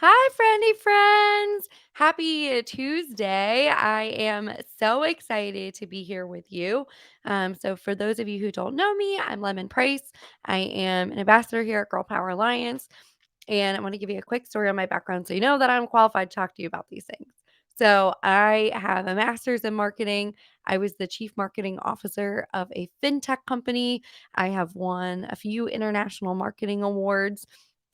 Hi, friendy friends. Happy Tuesday. I am so excited to be here with you. So, for those of you who don't know me, I'm Lemon Price. I am an ambassador here at Girl Power Alliance. And I want to give you a quick story on my background so you know that I'm qualified to talk to you about these things. So, I have a master's in marketing. I was the chief marketing officer of a fintech company. I have won a few international marketing awards.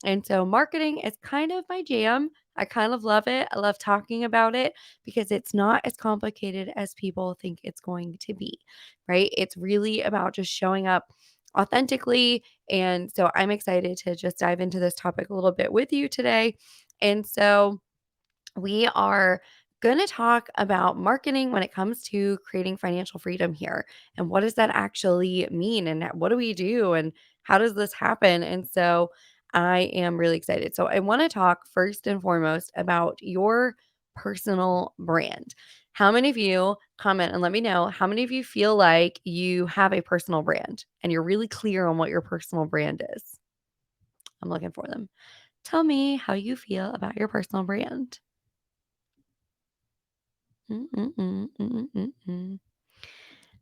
And so marketing is kind of my jam. I kind of love it. I love talking about it because it's not as complicated as people think it's going to be, right? It's really about just showing up authentically. And so I'm excited to just dive into this topic a little bit with you today. And so we are going to talk about marketing when it comes to creating financial freedom here. And what does that actually mean? And what do we do? And how does this happen? And so I am really excited. So I want to talk first and foremost about your personal brand. How many of you comment and let me know how many of you feel like you have a personal brand and you're really clear on what your personal brand is? I'm looking for them. Tell me how you feel about your personal brand. Mm, mm, mm, mm, mm, mm.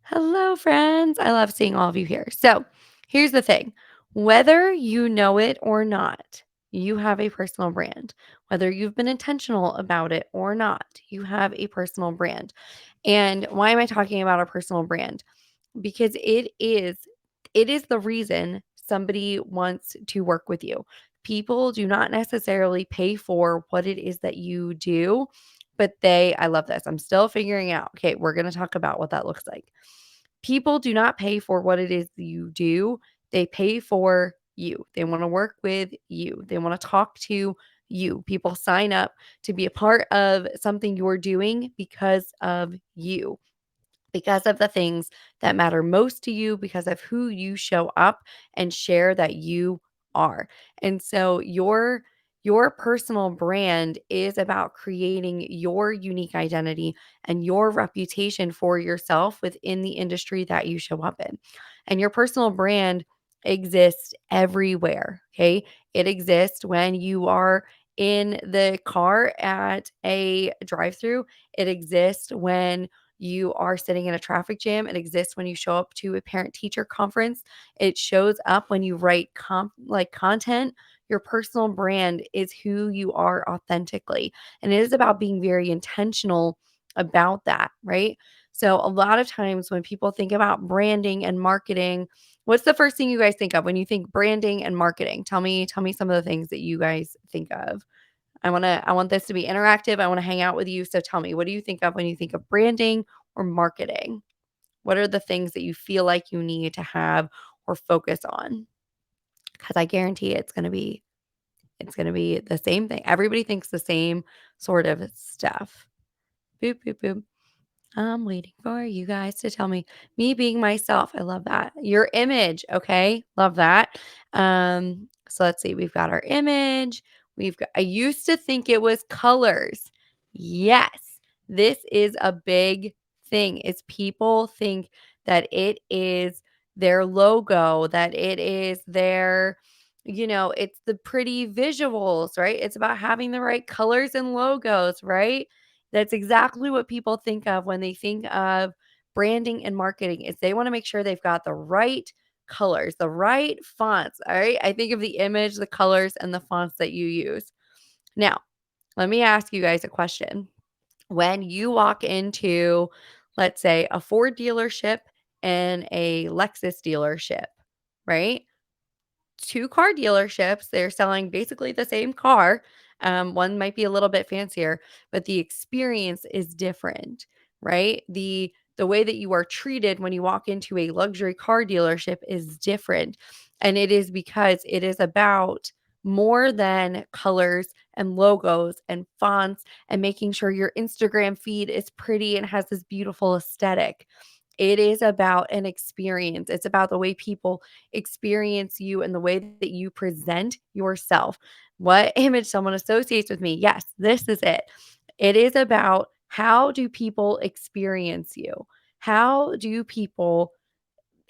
Hello, friends. I love seeing all of you here. So, here's the thing whether you know it or not, you have a personal brand. Whether you've been intentional about it or not, you have a personal brand. And why am I talking about a personal brand? Because it is the reason somebody wants to work with you. People do not necessarily pay for what it is that you do, but I love this. I'm still figuring out. Okay, we're going to talk about what that looks like. People do not pay for what it is you do. They pay for you. They want to work with you. They want to talk to you. People sign up to be a part of something you're doing because of you, because of the things that matter most to you, because of who you show up and share that you are. And so your personal brand is about creating your unique identity and your reputation for yourself within the industry that you show up in. And your personal brand exists everywhere, okay? It exists when you are in the car at a drive-through. It exists when you are sitting in a traffic jam. It exists when you show up to a parent teacher conference. It shows up when you write content. Your personal brand is who you are authentically. And it is about being very intentional about that, right? So a lot of times when people think about branding and marketing, what's the first thing you guys think of when you think branding and marketing? Tell me some of the things that you guys think of. I want this to be interactive. I wanna hang out with you, so tell me, what do you think of when you think of branding or marketing? What are the things that you feel like you need to have or focus on? Because I guarantee it's gonna be the same thing. Everybody thinks the same sort of stuff. Boop, boop, boop. I'm waiting for you guys to tell me. Me being myself, I love that. Your image, okay? Love that. So let's see. We've got our image. I used to think it was colors. Yes. This is a big thing. Is people think that it is their logo, that it is their it's the pretty visuals, right? It's about having the right colors and logos, right? That's exactly what people think of when they think of branding and marketing is they want to make sure they've got the right colors, the right fonts, all right? I think of the image, the colors, and the fonts that you use. Now, let me ask you guys a question. When you walk into, let's say, a Ford dealership and a Lexus dealership, right? Two car dealerships. They're selling basically the same car. One might be a little bit fancier, but the experience is different, right? The way that you are treated when you walk into a luxury car dealership is different. And it is because it is about more than colors and logos and fonts and making sure your Instagram feed is pretty and has this beautiful aesthetic. It is about an experience. It's about the way people experience you and the way that you present yourself. What image someone associates with me? Yes, this is it. It is about how do people experience you? How do people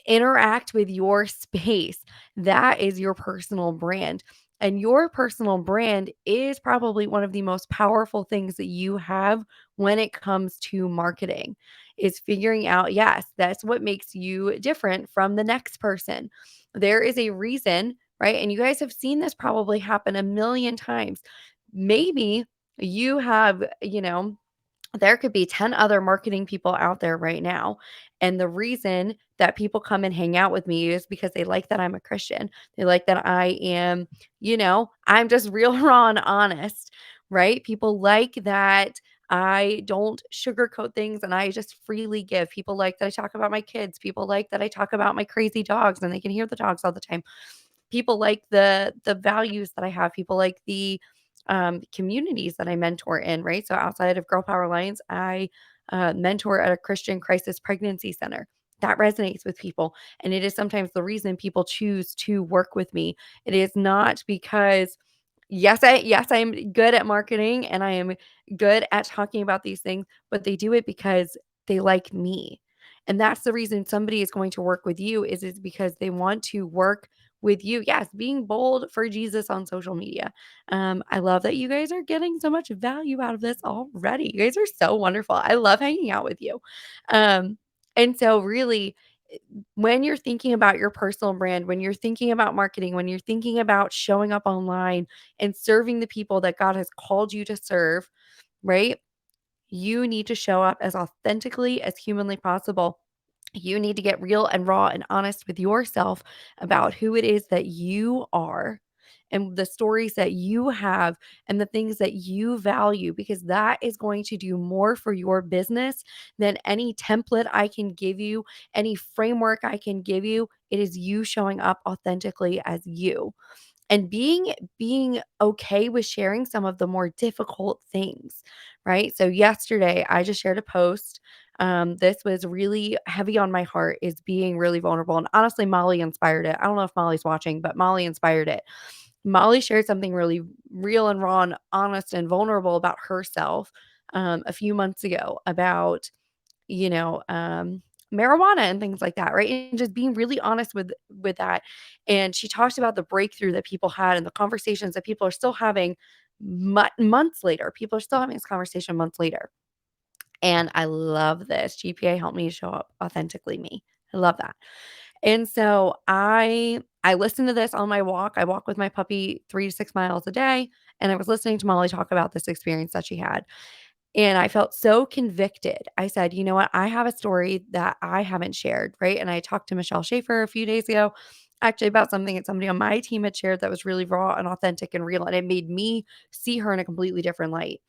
interact with your space. That is your personal brand. And your personal brand is probably one of the most powerful things that you have when it comes to marketing is figuring out, yes, that's what makes you different from the next person. There is a reason, right? And you guys have seen this probably happen a million times. Maybe you have, there could be 10 other marketing people out there right now. And the reason that people come and hang out with me is because they like that I'm a Christian. They like that I am, I'm just real raw and honest, right? People like that I don't sugarcoat things and I just freely give. People like that I talk about my kids. People like that I talk about my crazy dogs and they can hear the dogs all the time. People like the values that I have. People like the communities that I mentor in, right? So outside of Girl Power Alliance, I mentor at a Christian crisis pregnancy center. That resonates with people. And it is sometimes the reason people choose to work with me. It is not because yes, I am good at marketing and I am good at talking about these things, but they do it because they like me. And that's the reason somebody is going to work with you is because they want to work with you. Yes, being bold for Jesus on social media. I love that you guys are getting so much value out of this already. You guys are so wonderful. I love hanging out with you. Um, and so really when you're thinking about your personal brand, when you're thinking about marketing, when you're thinking about showing up online and serving the people that God has called you to serve, right? You need to show up as authentically as humanly possible. You need to get real and raw and honest with yourself about who it is that you are and the stories that you have and the things that you value, because that is going to do more for your business than any template I can give you, any framework I can give you. It is you showing up authentically as you and being okay with sharing some of the more difficult things, right? So yesterday I just shared a post. This was really heavy on my heart is being really vulnerable. And honestly, Molly inspired it. I don't know if Molly's watching, but Molly inspired it. Molly shared something really real and raw and honest and vulnerable about herself a few months ago about you know, marijuana and things like that, right? And just being really honest with that. And she talked about the breakthrough that people had and the conversations that people are still having months later. People are still having this conversation months later. And I love this. GPA helped me show up authentically me. I love that. And so I listened to this on my walk. I walk with my puppy 3 to 6 miles a day, and I was listening to Molly talk about this experience that she had. And I felt so convicted. I said, "You know what? I have a story that I haven't shared," right? And I talked to Michelle Schaefer a few days ago, actually about something that somebody on my team had shared that was really raw and authentic and real, and it made me see her in a completely different light.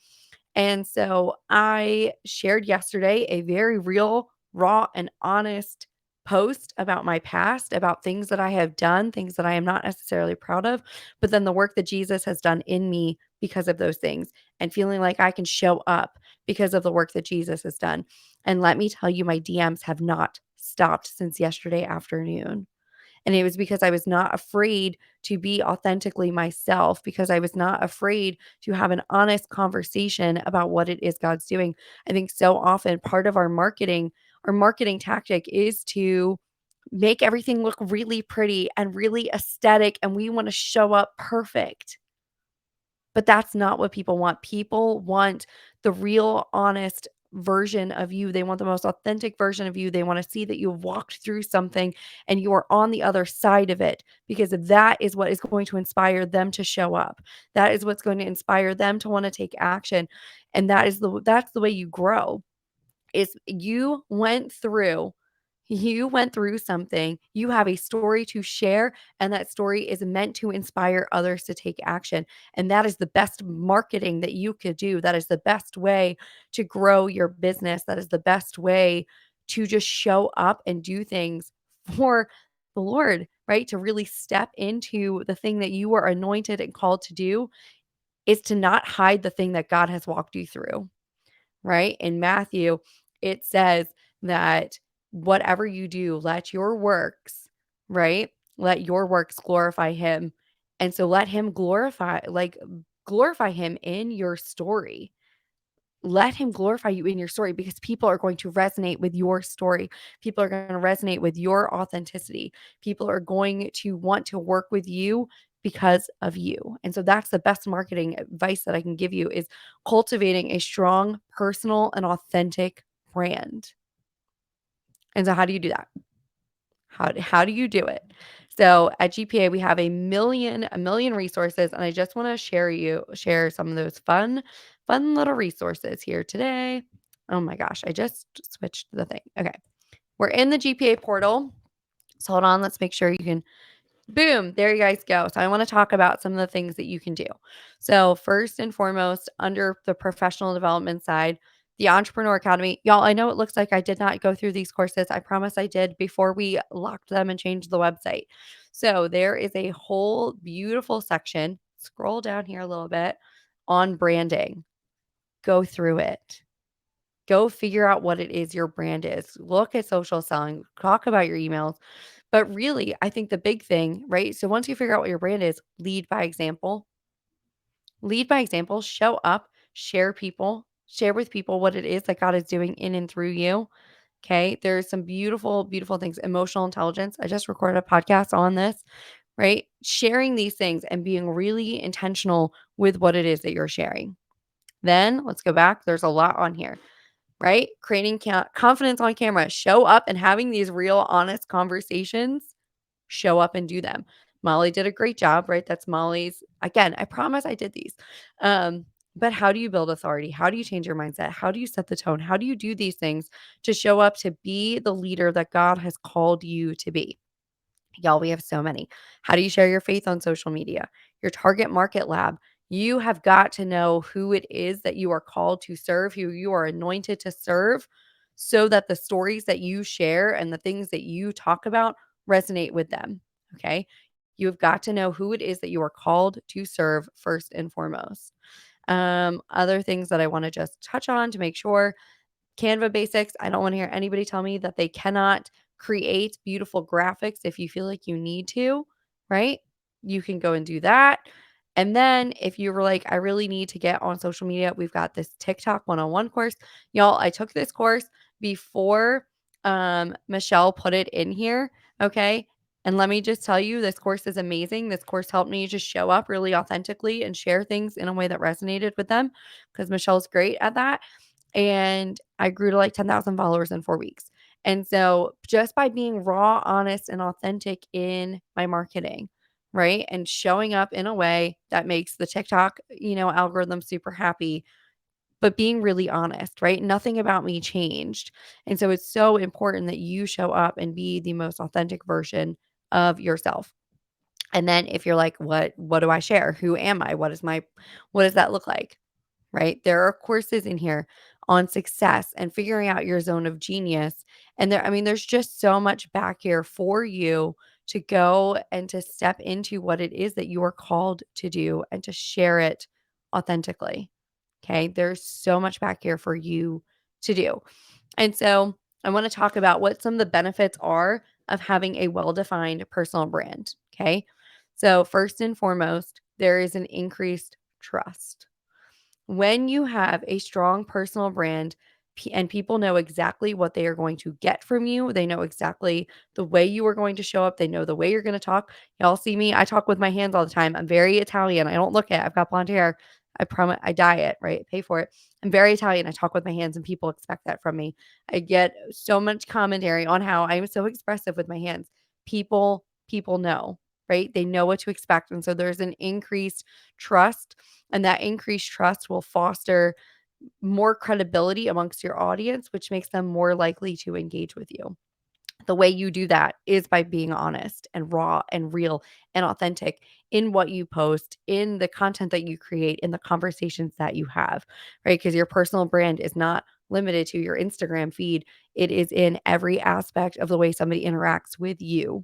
And so I shared yesterday a very real, raw, and honest post about my past, about things that I have done, things that I am not necessarily proud of, but then the work that Jesus has done in me because of those things and feeling like I can show up because of the work that Jesus has done. And let me tell you, my DMs have not stopped since yesterday afternoon. And it was because I was not afraid to be authentically myself, because I was not afraid to have an honest conversation about what it is God's doing. I think so often part of our marketing tactic is to make everything look really pretty and really aesthetic, and we want to show up perfect. But that's not what people want. People want the real, honest version of you. They want the most authentic version of you. They want to see that you've walked through something and you are on the other side of it, because that is what is going to inspire them to show up. That is what's going to inspire them to want to take action. And that's the way you grow is you went through something, you have a story to share, and that story is meant to inspire others to take action. And that is the best marketing that you could do. That is the best way to grow your business. That is the best way to just show up and do things for the Lord, right? To really step into the thing that you are anointed and called to do is to not hide the thing that God has walked you through, right? In Matthew, it says that whatever you do, let your works, right? Let your works glorify him. And so let him glorify him in your story. let him glorify you in your story because people are going to resonate with your story. People are going to resonate with your authenticity. People are going to want to work with you because of you. And so that's the best marketing advice that I can give you is cultivating a strong, personal, and authentic brand. And so how do you do that? How do you do it? So at GPA, we have a million resources, and I just want to share some of those fun little resources here today. Oh my gosh, I just switched the thing. Okay. We're in the GPA portal. So hold on, let's make sure you can boom, there you guys go. So I want to talk about some of the things that you can do. So first and foremost, under the professional development side, the Entrepreneur Academy. Y'all, I know it looks like I did not go through these courses. I promise I did before we locked them and changed the website. So there is a whole beautiful section. Scroll down here a little bit on branding. Go through it. Go figure out what it is your brand is. Look at social selling, talk about your emails. But really, I think the big thing, right? So once you figure out what your brand is, lead by example. Lead by example, show up, share with people what it is that God is doing in and through you. Okay. There's some beautiful, beautiful things. Emotional intelligence. I just recorded a podcast on this, right? Sharing these things and being really intentional with what it is that you're sharing. Then let's go back. There's a lot on here, right? Creating confidence on camera, show up and having these real, honest conversations, show up and do them. Molly did a great job, right? That's Molly's. Again, I promise I did these. Um, but how do you build authority? How do you change your mindset? How do you set the tone? How do you do these things to show up to be the leader that God has called you to be? Y'all, we have so many. How do you share your faith on social media? Your target market lab. You have got to know who it is that you are called to serve, who you are anointed to serve, so that the stories that you share and the things that you talk about resonate with them. Okay. You've got to know who it is that you are called to serve first and foremost. Other things that I want to just touch on to make sure Canva basics. I don't want to hear anybody tell me that they cannot create beautiful graphics if you feel like you need to, right? You can go and do that. And then if you were like, I really need to get on social media, we've got this TikTok one-on-one course. Y'all, I took this course before Michelle put it in here. Okay. And let me just tell you, this course is amazing. This course helped me just show up really authentically and share things in a way that resonated with them because Michelle's great at that. And I grew to like 10,000 followers in 4 weeks. And so just by being raw, honest, and authentic in my marketing, right? And showing up in a way that makes the TikTok, algorithm super happy, but being really honest, right? Nothing about me changed. And so it's so important that you show up and be the most authentic version of yourself. And then if you're like, what do I share? Who am I? What does that look like? Right? There are courses in here on success and figuring out your zone of genius. And there's just so much back here for you to go and to step into what it is that you are called to do and to share it authentically. Okay. There's so much back here for you to do. And so I want to talk about what some of the benefits are of having a well defined personal brand. Okay. So, first and foremost, there is an increased trust. When you have a strong personal brand and people know exactly what they are going to get from you, they know exactly the way you are going to show up, they know the way you're going to talk. Y'all see me, I talk with my hands all the time. I'm very Italian. I don't look it. I've got blonde hair. I promise I dye it, right? Pay for it. I'm very Italian. I talk with my hands and people expect that from me. I get so much commentary on how I'm so expressive with my hands. People know, right? They know what to expect. And so there's an increased trust, and that increased trust will foster more credibility amongst your audience, which makes them more likely to engage with you. The way you do that is by being honest and raw and real and authentic in what you post, in the content that you create, in the conversations that you have, right? Because your personal brand is not limited to your Instagram feed, it is in every aspect of the way somebody interacts with you.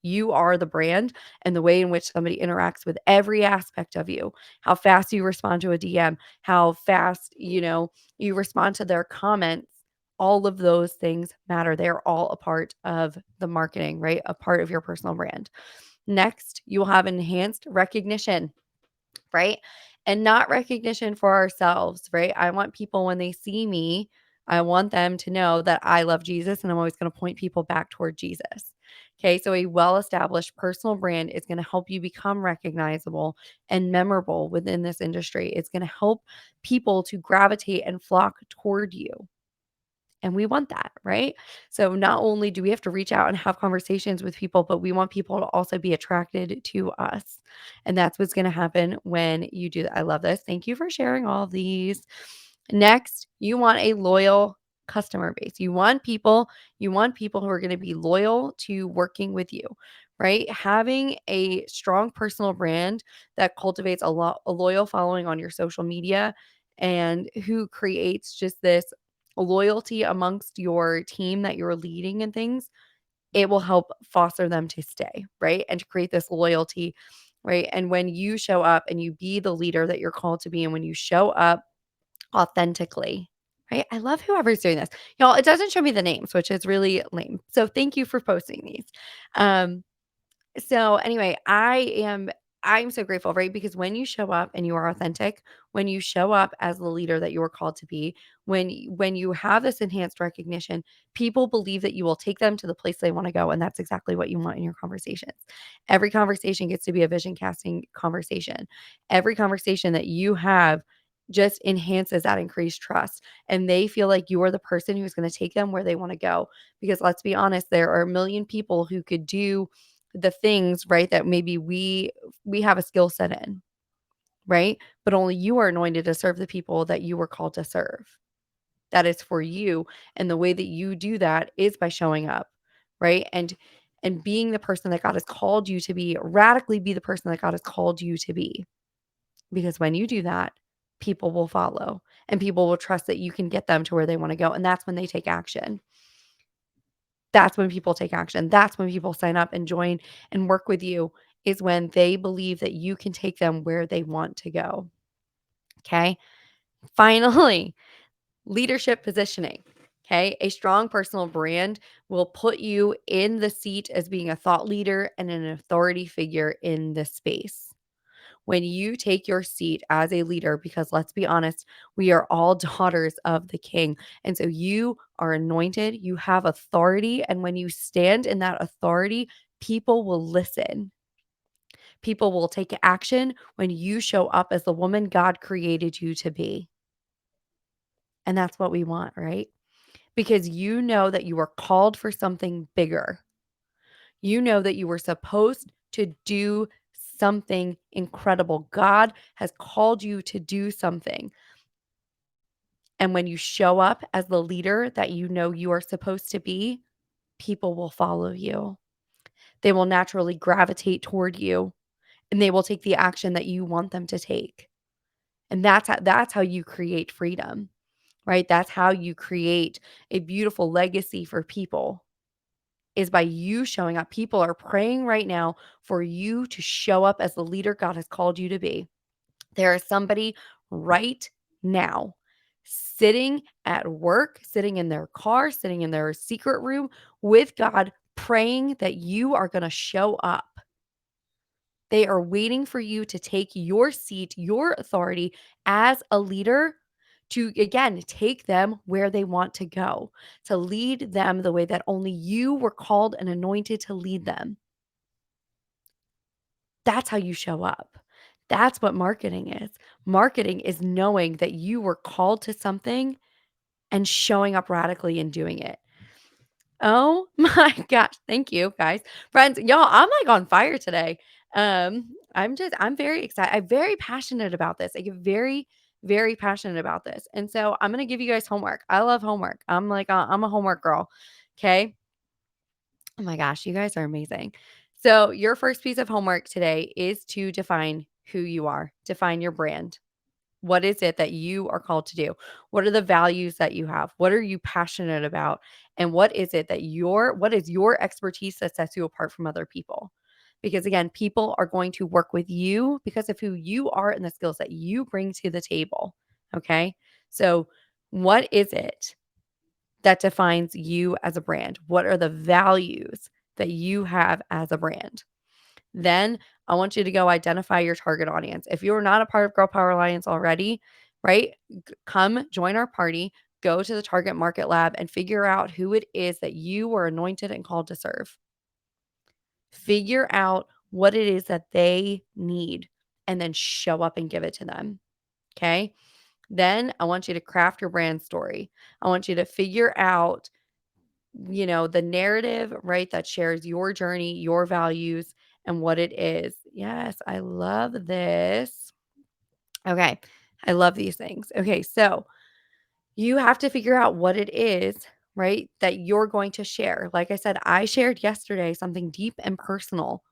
You are the brand, and the way in which somebody interacts with every aspect of you, how fast you respond to a DM, how fast, you respond to their comments. All of those things matter. They're all a part of the marketing, right? A part of your personal brand. Next, you will have enhanced recognition, right? and not recognition for ourselves, right? I want people when they see me, I want them to know that I love Jesus and I'm always going to point people back toward Jesus. Okay, so a well established personal brand is going to help you become recognizable and memorable within this industry. It's going to help people to gravitate and flock toward you. And we want that, right? So not only do we have to reach out and have conversations with people, but we want people to also be attracted to us. And that's what's going to happen when you do that. I love this. Thank you for sharing all of these. Next, you want a loyal customer base. You want people who are going to be loyal to working with you, right? Having a strong personal brand that cultivates a loyal following on your social media and who creates just this loyalty amongst your team that you're leading and things, it will help foster them to stay, right? And to create this loyalty, right? And when you show up and you be the leader that you're called to be, and when you show up authentically, right? I love whoever's doing this. Y'all, it doesn't show me the names, which is really lame. So thank you for posting these. Um, so anyway, I'm so grateful, right? Because when you show up and you are authentic, when you show up as the leader that you are called to be, when you have this enhanced recognition, people believe that you will take them to the place they want to go, and that's exactly what you want in your conversations. Every conversation gets to be a vision casting conversation. Every conversation that you have just enhances that increased trust, and they feel like you are the person who's going to take them where they want to go. Because let's be honest, there are a million people who could do the things, right, that maybe we have a skill set in, right? But only you are anointed to serve the people that you were called to serve. That is for you. And the way that you do that is by showing up, right? And being the person that God has called you to be, radically be the person that God has called you to be. Because when you do that, people will follow and people will trust that you can get them to where they want to go. And that's when they take action. That's when people take action. That's when people sign up and join and work with you, is when they believe that you can take them where they want to go. Okay. Finally, leadership positioning. Okay. A strong personal brand will put you in the seat as being a thought leader and an authority figure in this space. When you take your seat as a leader, because let's be honest, we are all daughters of the king. And so you are anointed, you have authority. And when you stand in that authority, people will listen. People will take action when you show up as the woman God created you to be. And that's what we want, right? Because you know that you are called for something bigger. You know that you were supposed to do something incredible. God has called you to do something. And when you show up as the leader that you know you are supposed to be, people will follow you. They will naturally gravitate toward you and they will take the action that you want them to take. And that's how you create freedom, right? That's how you create a beautiful legacy for people, is by you showing up. People are praying right now for you to show up as the leader God has called you to be. There is somebody right now sitting at work, sitting in their car, sitting in their secret room with God, praying that you are going to show up. They are waiting for you to take your seat, your authority as a leader, to again take them where they want to go, to lead them the way that only you were called and anointed to lead them. That's how you show up. That's what marketing is. Marketing is knowing that you were called to something and showing up radically and doing it. Oh my gosh. Thank you, guys. Friends, y'all, I'm like on fire today. I'm very excited. I'm very passionate about this. I get very, very passionate about this. And so I'm gonna give you guys homework. I love homework. I'm a homework girl. Okay. Oh my gosh, you guys are amazing. So, your first piece of homework today is to define who you are, define your brand. What is it that you are called to do? What are the values that you have? What are you passionate about? And what is your expertise that sets you apart from other people? Because again, people are going to work with you because of who you are and the skills that you bring to the table. Okay. So, what is it that defines you as a brand? What are the values that you have as a brand? Then I want you to go identify your target audience. If you're not a part of Girl Power Alliance already, right? Come join our party, go to the Target Market Lab and figure out who it is that you were anointed and called to serve. Figure out what it is that they need and then show up and give it to them. Okay. Then I want you to craft your brand story. I want you to figure out, the narrative, right, that shares your journey, your values, and what it is. Yes, I love this. Okay. I love these things. Okay. So you have to figure out what it is, right, that you're going to share. Like I said, I shared yesterday something deep and personal.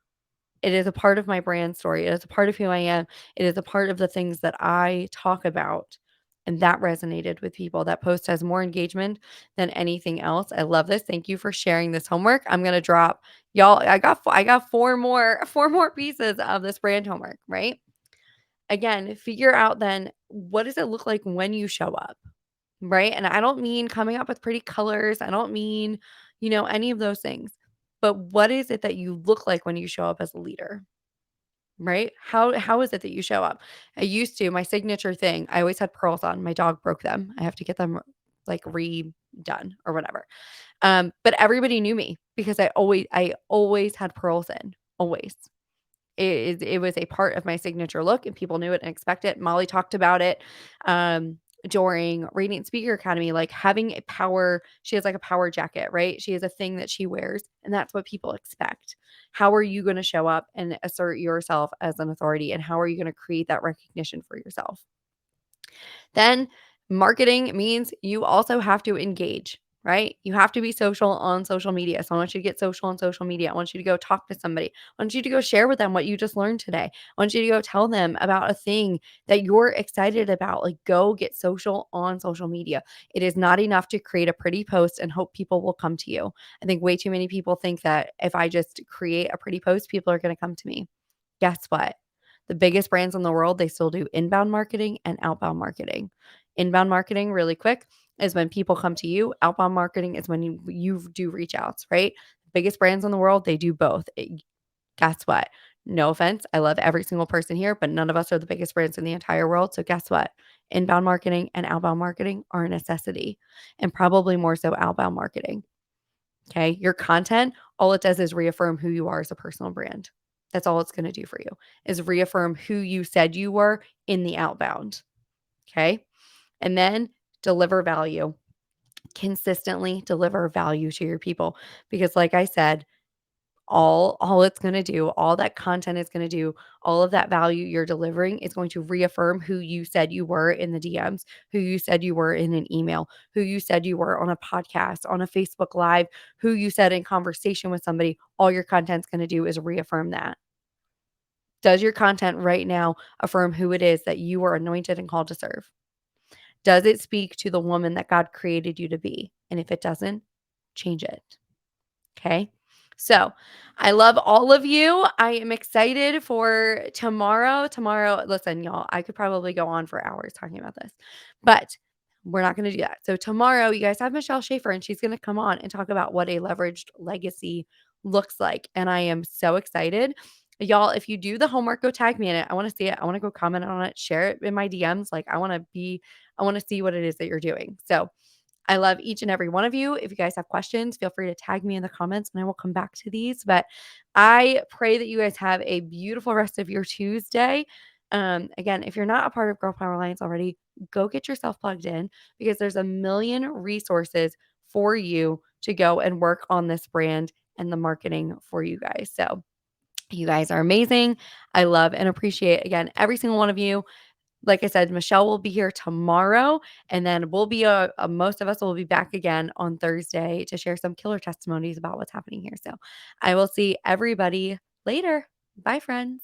It is a part of my brand story. It is a part of who I am. It is a part of the things that I talk about. And that resonated with people. That post has more engagement than anything else. I love this. Thank you for sharing this homework. I'm going to drop y'all. I got four more pieces of this brand homework, right? Again, figure out then what does it look like when you show up? Right? And I don't mean coming up with pretty colors. I don't mean, any of those things. But what is it that you look like when you show up as a leader? Right? How is it that you show up? I used to, my signature thing, I always had pearls on. My dog broke them. I have to get them like redone or whatever. But everybody knew me because I always had pearls in. Always. It was a part of my signature look, and people knew it and expect it. Molly talked about it, during Radiant Speaker Academy, like, having a power she has, like, a power jacket, right? She has a thing that she wears, and that's what people expect. How are you gonna show up and assert yourself as an authority, and how are you gonna create that recognition for yourself? Then marketing means you also have to engage, right? You have to be social on social media. So I want you to get social on social media. I want you to go talk to somebody. I want you to go share with them what you just learned today. I want you to go tell them about a thing that you're excited about. Like, go get social on social media. It is not enough to create a pretty post and hope people will come to you. I think way too many people think that if I just create a pretty post, people are going to come to me. Guess what? The biggest brands in the world, they still do inbound marketing and outbound marketing. Inbound marketing, really quick, is when people come to you. Outbound marketing is when you do reach outs, right? Biggest brands in the world, they do both. Guess what? No offense. I love every single person here, but none of us are the biggest brands in the entire world. So guess what? Inbound marketing and outbound marketing are a necessity, and probably more so outbound marketing. Okay. Your content, all it does is reaffirm who you are as a personal brand. That's all it's going to do for you, is reaffirm who you said you were in the outbound. Okay. And then deliver value. Consistently deliver value to your people. Because, like I said, all it's going to do, all that content is going to do, all of that value you're delivering is going to reaffirm who you said you were in the DMs, who you said you were in an email, who you said you were on a podcast, on a Facebook live, who you said in conversation with somebody. All your content's going to do is reaffirm that. Does your content right now affirm who it is that you are anointed and called to serve? Does it speak to the woman that God created you to be? And if it doesn't, change it. Okay. So I love all of you. I am excited for tomorrow. Tomorrow, listen, y'all, I could probably go on for hours talking about this, but we're not going to do that. So tomorrow, you guys have Michelle Schaefer, and she's going to come on and talk about what a leveraged legacy looks like. And I am so excited. Y'all, if you do the homework, go tag me in it. I want to see it. I want to go comment on it, share it in my DMs. Like, I want to see what it is that you're doing. So I love each and every one of you. If you guys have questions, feel free to tag me in the comments and I will come back to these. But I pray that you guys have a beautiful rest of your Tuesday. Again, if you're not a part of Girl Power Alliance already, go get yourself plugged in, because there's a million resources for you to go and work on this brand and the marketing for you guys. So you guys are amazing. I love and appreciate, again, every single one of you. Like I said, Michelle will be here tomorrow, and then we'll be most of us will be back again on Thursday to share some killer testimonies about what's happening here. So I will see everybody later. Bye, friends.